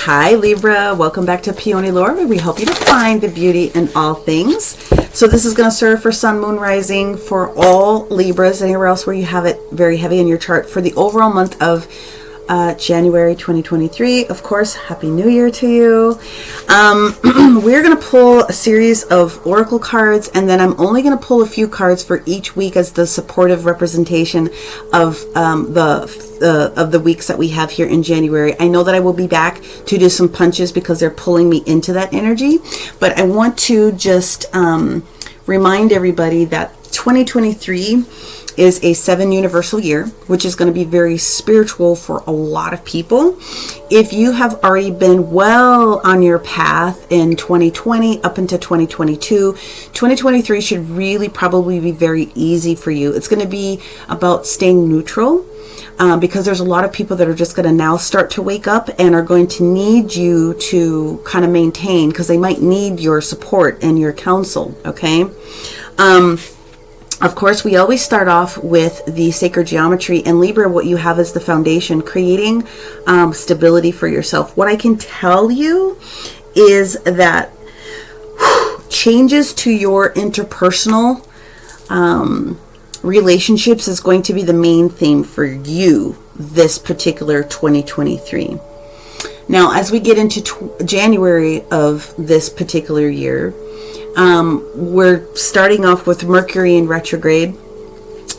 Hi Libra, welcome back to Peony Lore, where we help you to find the beauty in all things. So this is going to serve for Sun, Moon, Rising for all Libras, anywhere else where you have it very heavy in your chart for the overall month of January 2023. Of course, Happy New Year to you. We're going to pull a series of oracle cards, and then I'm only going to pull a few cards for each week as the supportive representation of the weeks that we have here in January. I know that I will be back to do some punches because they're pulling me into that energy, but I want to just remind everybody that 2023 is a 7 universal year, which is going to be very spiritual for a lot of people. If you have already been well on your path in 2020 up into 2022, 2023 should really probably be very easy for you. It's going to be about staying neutral, because there's a lot of people that are just going to now start to wake up and are going to need you to kind of maintain, because they might need your support and your counsel. Okay. Of course, we always start off with the sacred geometry, and Libra, what you have is the foundation, creating stability for yourself. What I can tell you is that changes to your interpersonal relationships is going to be the main theme for you this particular 2023. Now, as we get into January of this particular year, we're starting off with Mercury in retrograde.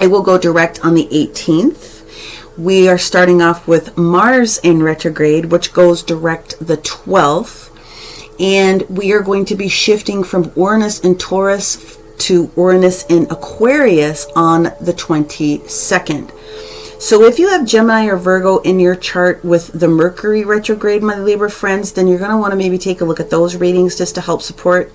It will go direct on the 18th. We are starting off with Mars in retrograde, which goes direct the 12th. And we are going to be shifting from Uranus in Taurus to Uranus in Aquarius on the 22nd. So if you have Gemini or Virgo in your chart with the Mercury retrograde, my Libra friends, then you're going to want to maybe take a look at those readings just to help support.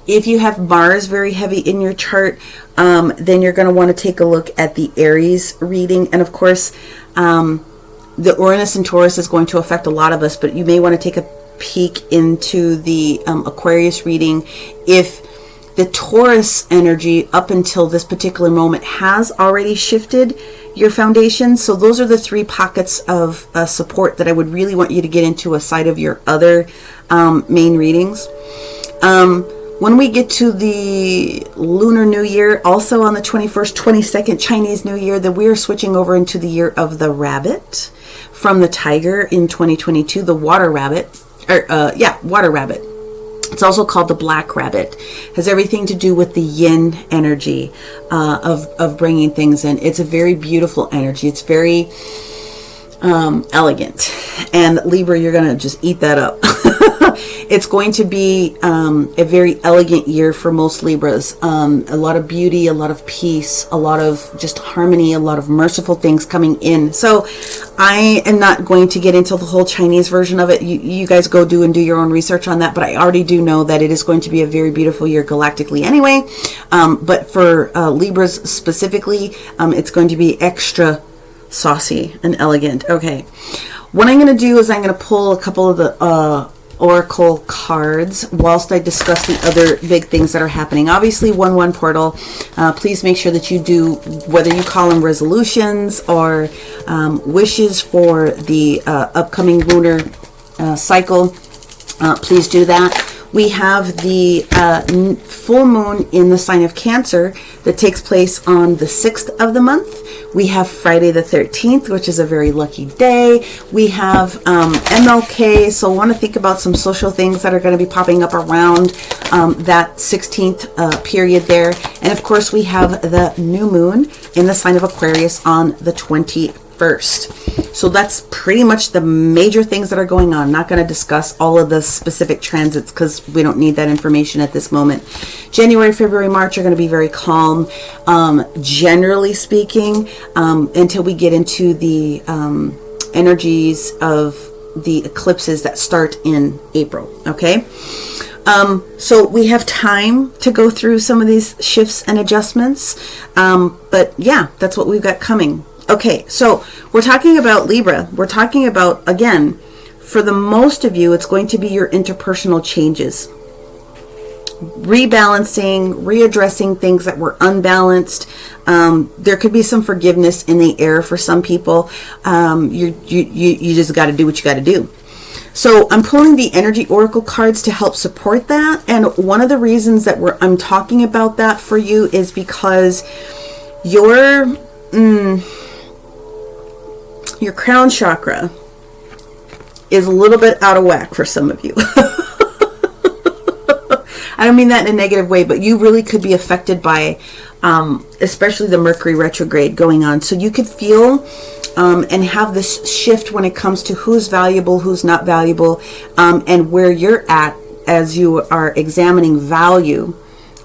If you have Mars very heavy in your chart, then you're going to want to take a look at the Aries reading. And of course, the Uranus and Taurus is going to affect a lot of us, but you may want to take a peek into the Aquarius reading if the Taurus energy up until this particular moment has already shifted your foundation. So those are the 3 pockets of support that I would really want you to get into aside of your other main readings. When we get to the Lunar New Year, also on the 21st, 22nd Chinese New Year, then we are switching over into the year of the rabbit from the tiger in 2022, the water rabbit, water rabbit. It's also called the black rabbit. It has everything to do with the yin energy of bringing things in. It's a very beautiful energy. It's very elegant. And Libra, you're going to just eat that up. It's going to be a very elegant year for most Libras. A lot of beauty, a lot of peace, a lot of just harmony, a lot of merciful things coming in. So I am not going to get into the whole Chinese version of it. You guys go do your own research on that. But I already do know that it is going to be a very beautiful year galactically anyway. But for Libras specifically, it's going to be extra saucy and elegant. Okay. What I'm going to do is I'm going to pull a couple of the oracle cards whilst I discuss the other big things that are happening. Obviously, 1/1 portal. Please make sure that you do, whether you call them resolutions or wishes for the upcoming lunar cycle. Please do that. We have the full moon in the sign of Cancer that takes place on the 6th of the month. We have Friday the 13th, which is a very lucky day. We have MLK, so I want to think about some social things that are going to be popping up around that 16th period there. And of course, we have the new moon in the sign of Aquarius on the 21st. So that's pretty much the major things that are going on. I'm not going to discuss all of the specific transits because we don't need that information at this moment. January, February, March are going to be very calm, generally speaking, until we get into the energies of the eclipses that start in April. Okay. So we have time to go through some of these shifts and adjustments. But yeah, that's what we've got coming. Okay, so we're talking about Libra. We're talking about, again, for the most of you, it's going to be your interpersonal changes. Rebalancing, readdressing things that were unbalanced. There could be some forgiveness in the air for some people. You just got to do what you got to do. So I'm pulling the energy oracle cards to help support that. And one of the reasons that I'm talking about that for you is because your crown chakra is a little bit out of whack for some of you. I don't mean that in a negative way, but you really could be affected by especially the Mercury retrograde going on. So you could feel and have this shift when it comes to who's valuable, who's not valuable, and where you're at as you are examining value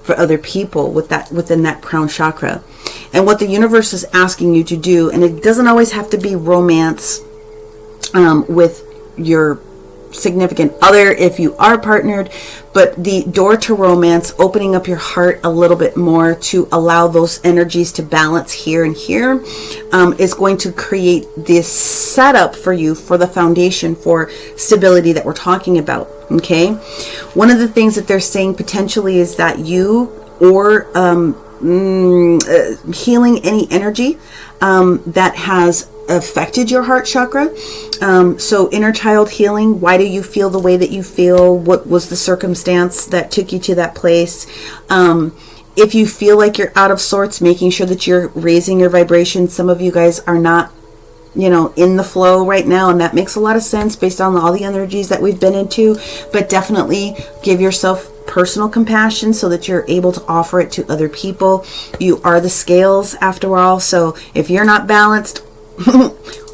for other people within that crown chakra. And what the universe is asking you to do, and it doesn't always have to be romance with your significant other if you are partnered, but the door to romance, opening up your heart a little bit more to allow those energies to balance here and here, is going to create this setup for you for the foundation for stability that we're talking about. Okay, one of the things that they're saying potentially is that you or healing any energy that has affected your heart chakra. So inner child healing. Why do you feel the way that you feel? What was the circumstance that took you to that place? If you feel like you're out of sorts, making sure that you're raising your vibration. Some of you guys are not, in the flow right now, and that makes a lot of sense based on all the energies that we've been into. But definitely give yourself personal compassion so that you're able to offer it to other people. You are the scales after all. So if you're not balanced,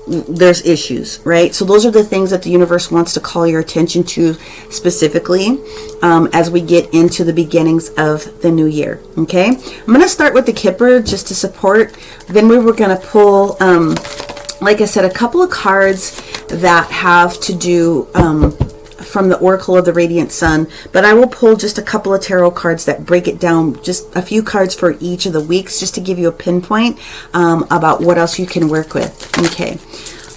there's issues, right? So those are the things that the universe wants to call your attention to specifically as we get into the beginnings of the new year. Okay, I'm going to start with the Kipper just to support. Then we were going to pull, like I said, a couple of cards that have to do from the Oracle of the Radiant Sun, but I will pull just a couple of tarot cards that break it down, just a few cards for each of the weeks, just to give you a pinpoint about what else you can work with. Okay,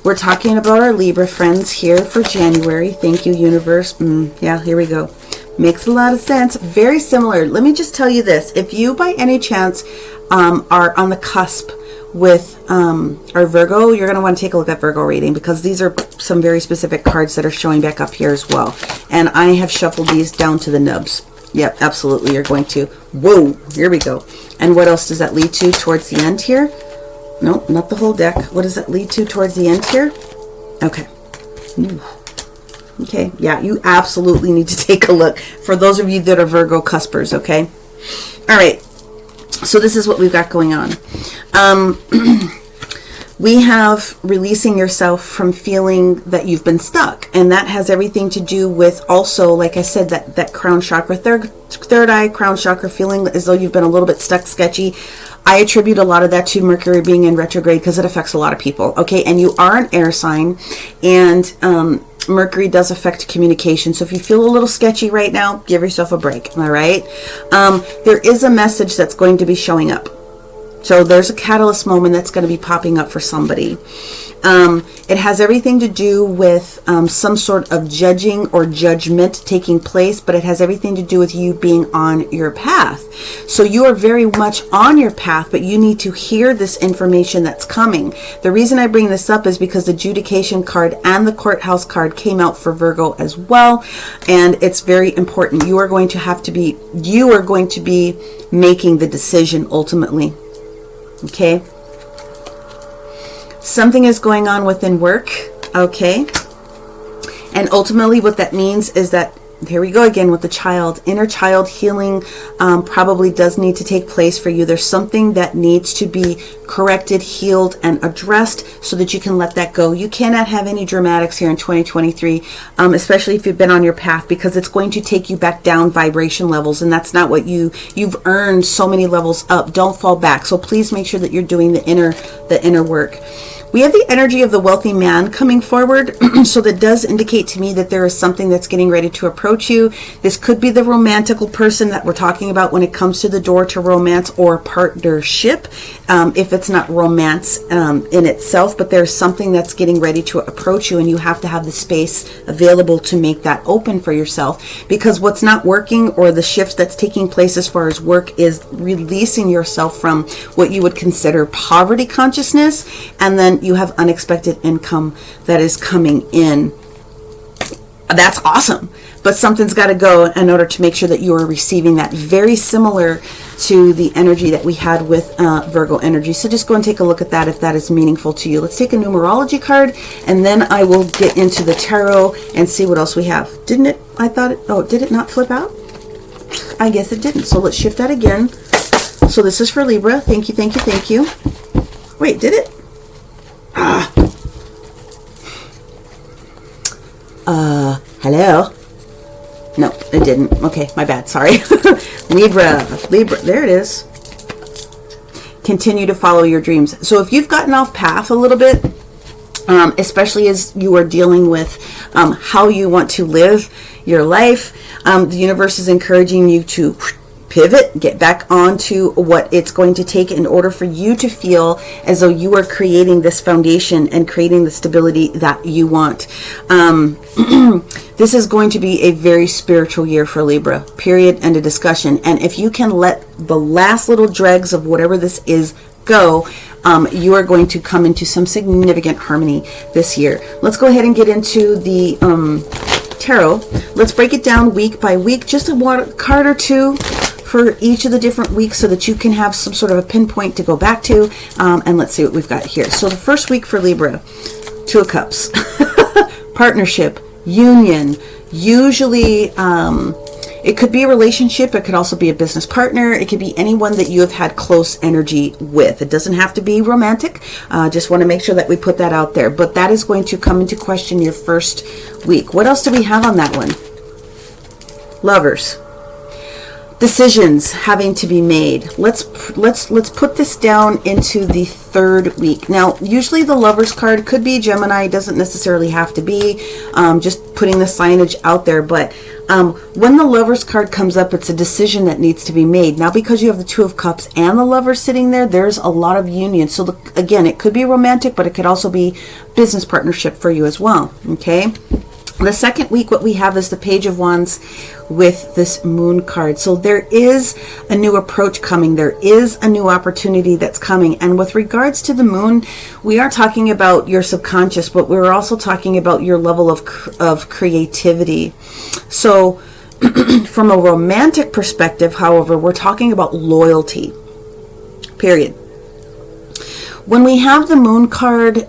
we're talking about our Libra friends here for January. Thank you, universe. Yeah, here we go. Makes a lot of sense. Very similar. Let me just tell you this. If you by any chance are on the cusp with our Virgo, you're going to want to take a look at Virgo reading, because these are some very specific cards that are showing back up here as well. And I have shuffled these down to the nubs. Yep, absolutely. You're going to. Whoa, here we go. And what else does that lead to towards the end here? Nope, not the whole deck. What does that lead to towards the end here? Okay. Ooh. Okay, yeah, you absolutely need to take a look for those of you that are Virgo cuspers, okay? All right. So this is what we've got going on. We have releasing yourself from feeling that you've been stuck. And that has everything to do with also, like I said, that crown chakra, third eye crown chakra, feeling as though you've been a little bit stuck, sketchy. I attribute a lot of that to Mercury being in retrograde because it affects a lot of people. Okay, and you are an air sign, and Mercury does affect communication. So if you feel a little sketchy right now, give yourself a break. All right. There is a message that's going to be showing up. So there's a catalyst moment that's going to be popping up for somebody. It has everything to do with some sort of judging or judgment taking place, but it has everything to do with you being on your path. So you are very much on your path, but you need to hear this information that's coming. The reason I bring this up is because the adjudication card and the courthouse card came out for Virgo as well, and it's very important. You are going to be making the decision ultimately. Okay. Something is going on within work. Okay. And ultimately what that means is that, here we go again with the child. Inner child healing probably does need to take place for you. There's something that needs to be corrected, healed, and addressed so that you can let that go. You cannot have any dramatics here in 2023, especially if you've been on your path, because it's going to take you back down vibration levels, and that's not what you've earned so many levels up. Don't fall back. So please make sure that you're doing the inner work. We have the energy of the wealthy man coming forward. So that does indicate to me that there is something that's getting ready to approach you. This could be the romantical person that we're talking about when it comes to the door to romance or partnership. If it's not romance in itself, but there's something that's getting ready to approach you, and you have to have the space available to make that open for yourself, because what's not working, or the shift that's taking place as far as work, is releasing yourself from what you would consider poverty consciousness, and then you have unexpected income that is coming in. that's awesome. But something's got to go in order to make sure that you are receiving that. Very similar to the energy that we had with Virgo energy. So just go and take a look at that if that is meaningful to you. Let's take a numerology card, and then I will get into the tarot and see what else we have. Didn't it? I thought it. Oh, did it not flip out? I guess it didn't. So let's shift that again. So this is for Libra. Thank you, thank you, thank you. Wait, did it? Hello? No, it didn't. Okay, my bad. Sorry. Libra. There it is. Continue to follow your dreams. So if you've gotten off path a little bit, especially as you are dealing with how you want to live your life, the universe is encouraging you to pivot, get back onto what it's going to take in order for you to feel as though you are creating this foundation and creating the stability that you want. This is going to be a very spiritual year for Libra, period, and a discussion. And if you can let the last little dregs of whatever this is go, you are going to come into some significant harmony this year. Let's go ahead and get into the tarot. Let's break it down week by week, just a card or two for each of the different weeks so that you can have some sort of a pinpoint to go back to. And let's see what we've got here. So the first week for Libra, Two of Cups, partnership, union. Usually it could be a relationship. It could also be a business partner. It could be anyone that you have had close energy with. It doesn't have to be romantic. Just want to make sure that we put that out there. But that is going to come into question your first week. What else do we have on that one? Lovers. Decisions having to be made. Let's put this down into the third week. Now, usually the Lovers card could be Gemini, doesn't necessarily have to be. Just putting the signage out there. But when the Lovers card comes up, it's a decision that needs to be made. Now, because you have the Two of Cups and the Lovers sitting there, there's a lot of union. So again, it could be romantic, but it could also be business partnership for you as well. Okay. The second week, what we have is the Page of Wands with this Moon card. So there is a new approach coming. There is a new opportunity that's coming. And with regards to the Moon, we are talking about your subconscious, but we're also talking about your level of creativity. So from a romantic perspective, however, we're talking about loyalty, period. When we have the Moon card,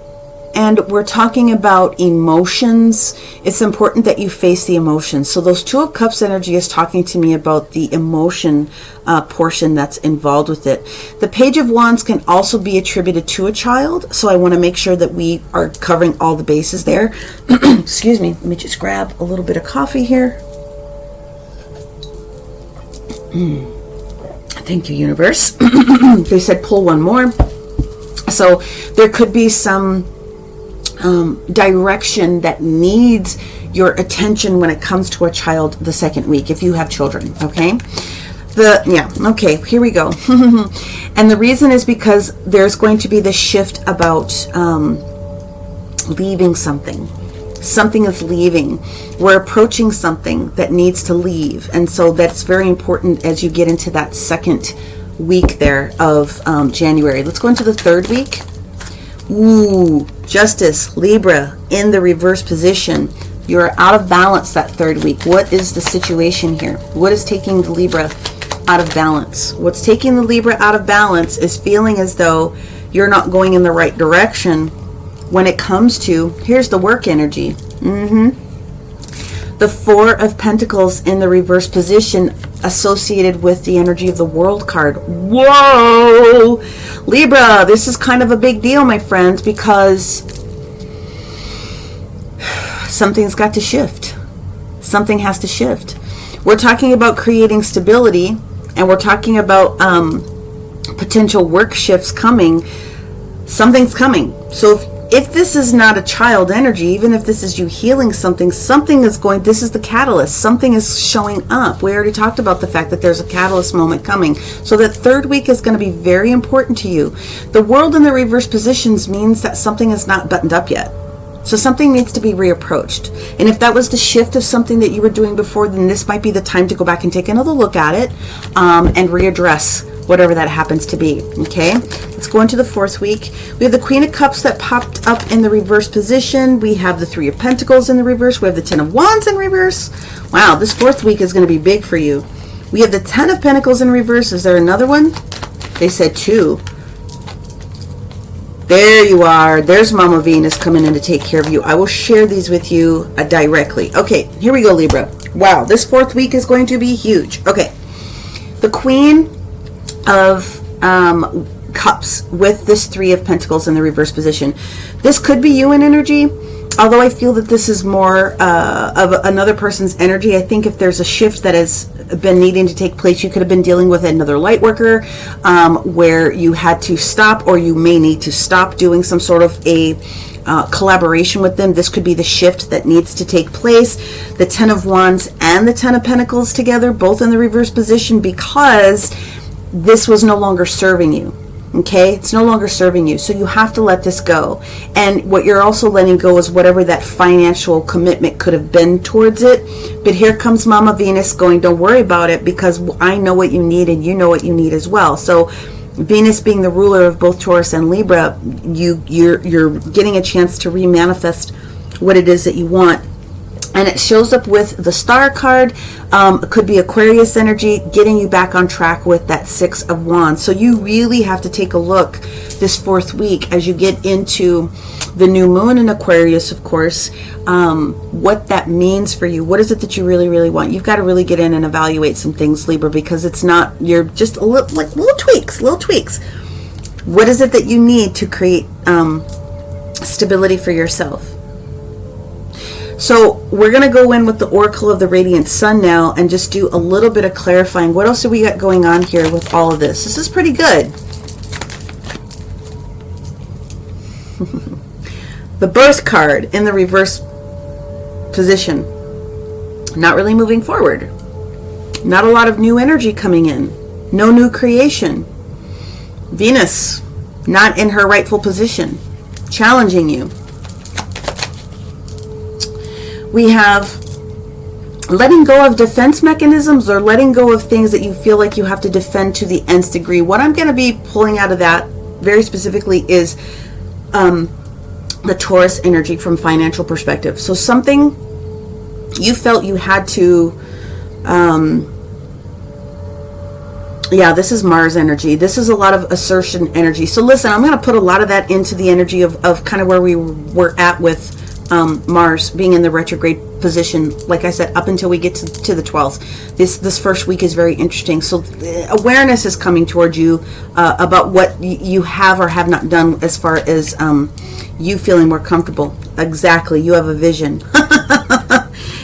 and we're talking about emotions, it's important that you face the emotions. So those Two of Cups energy is talking to me about the emotion portion that's involved with it. The Page of Wands can also be attributed to a child. So I want to make sure that we are covering all the bases there. Excuse me. Let me just grab a little bit of coffee here. Thank you, universe. They said pull one more. So there could be some direction that needs your attention when it comes to a child the second week, if you have children. Okay. Okay, here we go. And the reason is because there's going to be this shift about leaving something. Something is leaving. We're approaching something that needs to leave. And so that's very important as you get into that second week there of January. Let's go into the third week. Ooh, Justice, Libra, in the reverse position. You're out of balance that third week. What is the situation here? What is taking the Libra out of balance? What's taking the Libra out of balance is feeling as though you're not going in the right direction when it comes to, here's the work energy. The Four of Pentacles in the reverse position associated with the energy of the World card. Whoa! Libra, this is kind of a big deal, my friends, because something's got to shift. Something has to shift. We're talking about creating stability, and we're talking about potential work shifts coming. Something's coming. So if this is not a child energy, even if this is you healing something, something is going, this is the catalyst. Something is showing up. We already talked about the fact that there's a catalyst moment coming. So that third week is going to be very important to you. The World in the reverse positions means that something is not buttoned up yet. So something needs to be reapproached. And if that was the shift of something that you were doing before, then this might be the time to go back and take another look at it and readdress whatever that happens to be. Okay, let's go into the 4th week. We have the Queen of Cups that popped up in the reverse position. We have the 3 of Pentacles in the reverse. We have the 10 of Wands in reverse. Wow, this 4th week is going to be big for you. We have the 10 of Pentacles in reverse. Is there another one? They said 2. There you are. There's Mama Venus coming in to take care of you. I will share these with you directly. Okay, here we go, Libra. Wow, this 4th week is going to be huge. Okay, the Queen of Cups with this 3 of Pentacles in the reverse position. This could be you in energy, although I feel that this is more of another person's energy. I think if there's a shift that has been needing to take place, you could have been dealing with another light worker where you had to stop, or you may need to stop doing some sort of a collaboration with them. This could be the shift that needs to take place. The 10 of Wands and the 10 of Pentacles together, both in the reverse position, because this was no longer serving you. Okay, it's no longer serving you, so you have to let this go. And what you're also letting go is whatever that financial commitment could have been towards it. But here comes Mama Venus going, don't worry about it, because I know what you need and you know what you need as well. So Venus being the ruler of both Taurus and Libra, you're getting a chance to remanifest what it is that you want. And it shows up with the Star card. It could be Aquarius energy, getting you back on track with that 6 of Wands. So you really have to take a look this 4th week as you get into the new moon in Aquarius, of course, what that means for you. What is it that you really, really want? You've got to really get in and evaluate some things, Libra, because it's not, you're just a little, like little tweaks. What is it that you need to create stability for yourself? So we're going to go in with the Oracle of the Radiant Sun now and just do a little bit of clarifying. What else do we got going on here with all of this? This is pretty good. The Birth card in the reverse position. Not really moving forward. Not a lot of new energy coming in. No new creation. Venus, not in her rightful position. Challenging you. We have letting go of defense mechanisms, or letting go of things that you feel like you have to defend to the nth degree. What I'm going to be pulling out of that very specifically is the Taurus energy from financial perspective. So something you felt you had to, yeah, this is Mars energy. This is a lot of assertion energy. So listen, I'm going to put a lot of that into the energy of kind of where we were at with Mars being in the retrograde position, like I said, up until we get to the 12th. This first week is very interesting. So awareness is coming towards you about what you have or have not done as far as you feeling more comfortable. Exactly. You have a vision.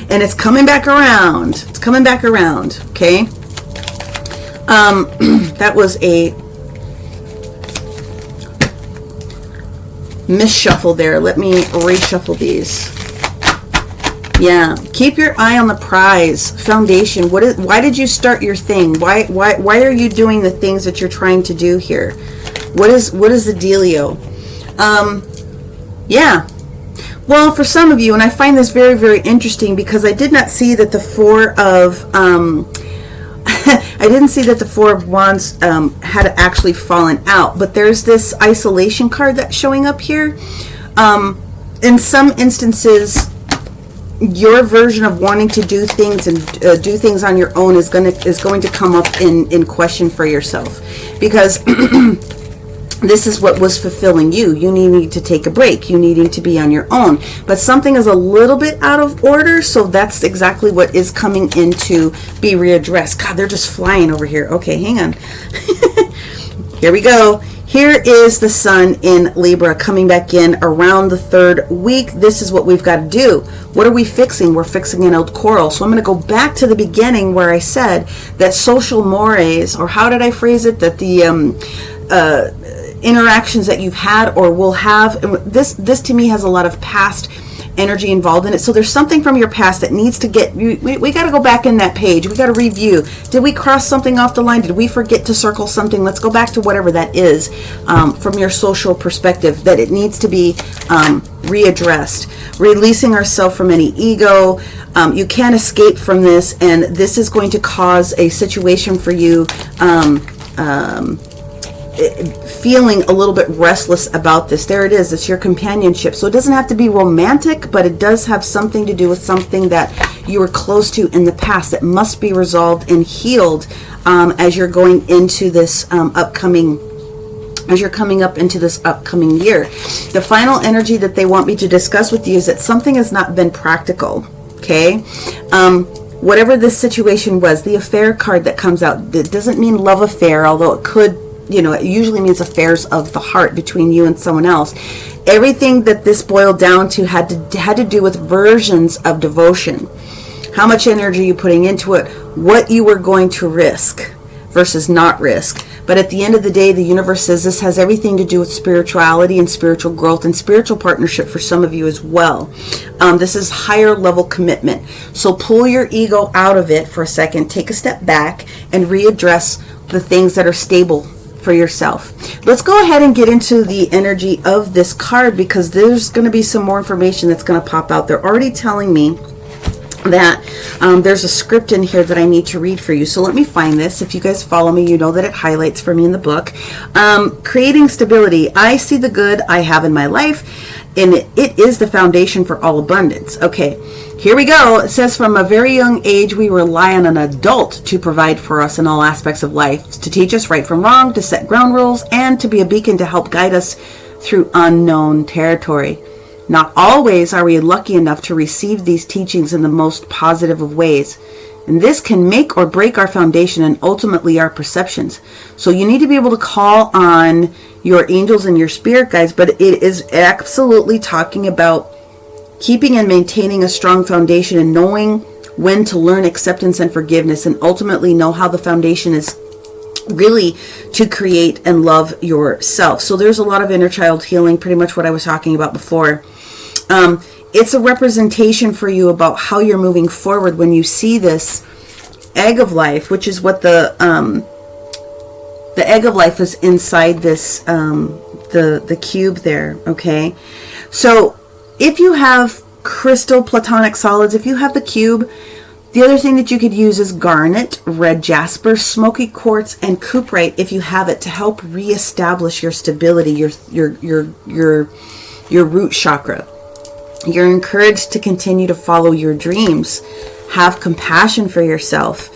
And it's coming back around. It's coming back around. Okay. That was a misshuffle there. Let me reshuffle these. Yeah, keep your eye on the prize. Foundation. Why did you start your thing? Why are you doing the things that you're trying to do here? What is the dealio? Yeah. Well, for some of you, and I find this very, very interesting, because I did not see that the Four of I didn't see that the Four of Wands had actually fallen out, but there's this isolation card that's showing up here. In some instances, your version of wanting to do things and do things on your own is going to come up in question for yourself, because this is what was fulfilling you. You needing to take a break. You needing to be on your own. But something is a little bit out of order, so that's exactly what is coming in to be readdressed. God, they're just flying over here. Okay, hang on. Here we go. Here is the Sun in Libra coming back in around the 3rd week. This is what we've got to do. What are we fixing? We're fixing an old coral. So I'm going to go back to the beginning where I said that social mores, or how did I phrase it? That the interactions that you've had or will have, and this to me has a lot of past energy involved in it. So there's something from your past that needs to get, we got to go back in that page. We got to review. Did we cross something off the line? Did we forget to circle something? Let's go back to whatever that is from your social perspective, that it needs to be readdressed. Releasing ourselves from any ego. You can't escape from this, and this is going to cause a situation for you feeling a little bit restless about this. There it is. It's your companionship. So it doesn't have to be romantic, but it does have something to do with something that you were close to in the past that must be resolved and healed as you're going into this as you're coming up into this upcoming year. The final energy that they want me to discuss with you is that something has not been practical. Okay. Whatever this situation was, the affair card that comes out, it doesn't mean love affair, although it could, it usually means affairs of the heart between you and someone else. Everything that this boiled down to had to do with versions of devotion. How much energy are you putting into it? What you were going to risk versus not risk. But at the end of the day, the universe says this has everything to do with spirituality and spiritual growth and spiritual partnership for some of you as well. This is higher level commitment. So pull your ego out of it for a second, take a step back, and readdress the things that are stable for yourself. Let's go ahead and get into the energy of this card, because there's going to be some more information that's going to pop out. They're already telling me that there's a script in here that I need to read for you. So let me find this. If you guys follow me, you know that it highlights for me in the book. Creating stability. I see the good I have in my life, and it is the foundation for all abundance. Okay, here we go. It says, from a very young age, we rely on an adult to provide for us in all aspects of life, to teach us right from wrong, to set ground rules, and to be a beacon to help guide us through unknown territory. Not always are we lucky enough to receive these teachings in the most positive of ways. And this can make or break our foundation and ultimately our perceptions. So you need to be able to call on your angels and your spirit guides, but it is absolutely talking about keeping and maintaining a strong foundation and knowing when to learn acceptance and forgiveness, and ultimately know how the foundation is really to create and love yourself. So there's a lot of inner child healing, pretty much what I was talking about before. It's a representation for you about how you're moving forward when you see this egg of life, which is what the egg of life is inside this the cube there. Okay, so if you have crystal platonic solids, if you have the cube, the other thing that you could use is garnet, red jasper, smoky quartz, and cooperite if you have it, to help reestablish your stability, your root chakra. You're encouraged to continue to follow your dreams. Have compassion for yourself.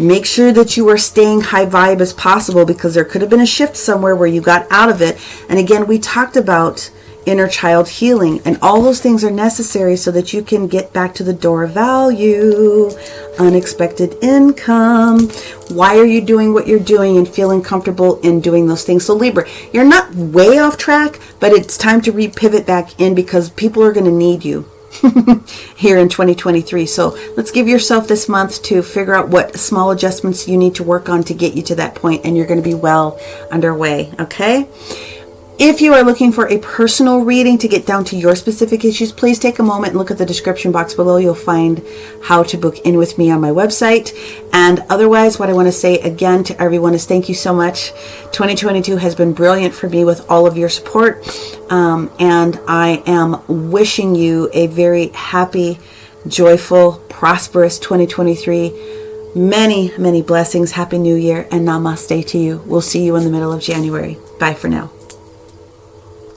Make sure that you are staying high vibe as possible, because there could have been a shift somewhere where you got out of it. And again, we talked about inner child healing, and all those things are necessary so that you can get back to the door of value, unexpected income. Why are you doing what you're doing and feeling comfortable in doing those things? So Libra, you're not way off track, but it's time to repivot back in, because people are going to need you here in 2023. So let's give yourself this month to figure out what small adjustments you need to work on to get you to that point, and you're going to be well underway. Okay. If you are looking for a personal reading to get down to your specific issues, please take a moment and look at the description box below. You'll find how to book in with me on my website. And otherwise, what I want to say again to everyone is thank you so much. 2022 has been brilliant for me with all of your support. And I am wishing you a very happy, joyful, prosperous 2023. Many, many blessings. Happy New Year, and namaste to you. We'll see you in the middle of January. Bye for now.